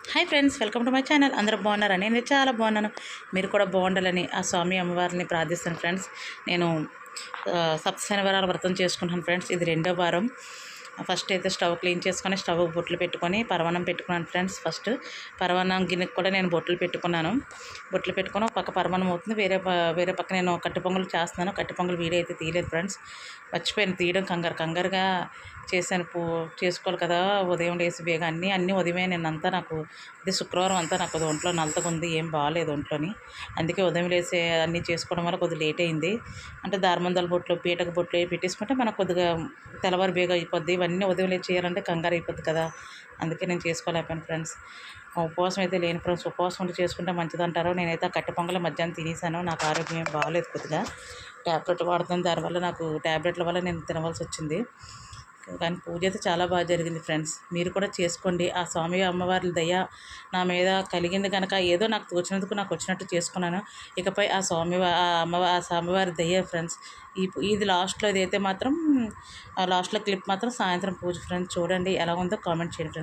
Hi friends, welcome to my channel. అందరూ బాగున్నారా? నేను చాలా బాగున్నాను. మీరు కూడా బాగుండాలని ఆ స్వామి అమ్మవారిని ప్రార్థిస్తాను ఫ్రెండ్స్. నేను సప్త శనివారాల వ్రతం చేసుకుంటాను ఫ్రెండ్స్. ఇది రెండో వారం. ఫస్ట్ అయితే స్టవ్ క్లీన్ చేసుకొని స్టవ్ బొట్లు పెట్టుకొని పరమాన్నం పెట్టుకున్నాను ఫ్రెండ్స్. ఫస్ట్ పరమాన్నం గిన్నెకి కూడా నేను బొట్లు పెట్టుకున్నాను. బొట్లు పెట్టుకొని ఒక పక్క పరమాన్నం అవుతుంది, వేరే పక్క నేను కట్టు పొంగలు చేస్తున్నాను. కట్టు పొంగలు వీడియో అయితే తీయలేదు ఫ్రెండ్స్, మర్చిపోయాను తీయడం. కంగారుగా చేశాను. చేసుకోవాలి కదా, ఉదయం లేసి బేగా అన్నీ ఉదయమే. నిన్నంతా నాకు ఇది శుక్రవారం అంతా నాకు ఒంట్లో నలతగా ఉంది, ఏం బాగాలేదు ఒంట్లోని. అందుకే ఉదయం లేసి అన్నీ చేసుకోవడం వల్ల కొద్దిగా లేట్ అయింది. అంటే దారమందల బొట్లు, పీటక బొట్లు పెట్టేసుకుంటే మనకు కొద్దిగా తెల్లవారు బేగా అయిపోద్ది. ఇవన్నీ ఉదయం లేచి చేయాలంటే కంగారు అయిపోద్ది కదా, అందుకే నేను చేసుకోలేకపోయాను ఫ్రెండ్స్. ఉపవాసం అయితే లేని ఫ్రెండ్స్. ఉపవాసం ఉండి చేసుకుంటే మంచిదంటారు. నేనైతే ఆ కట్టె పొంగల్ మధ్యాహ్నం తినేసాను. నాకు ఆరోగ్యం ఏం బాగాలేదు, కొద్దిగా ట్యాబ్లెట్ వాడుతున్నాను. దానివల్ల నాకు ట్యాబ్లెట్ల వల్ల నేను తినవలసి వచ్చింది. కానీ పూజ అయితే చాలా బాగా జరిగింది ఫ్రెండ్స్. మీరు కూడా చేసుకోండి. ఆ స్వామి అమ్మవారి దయ నా మీద కలిగింది కనుక ఏదో నాకు తోచినందుకు నాకు వచ్చినట్టు చేసుకున్నాను. ఇకపై ఆ స్వామివారి దయ ఫ్రెండ్స్. ఇది లాస్ట్లో ఇదైతే మాత్రం లాస్ట్లో క్లిప్ మాత్రం సాయంత్రం పూజ ఫ్రెండ్స్. చూడండి ఎలా ఉందో కామెంట్ చేయండి ఫ్రెండ్స్.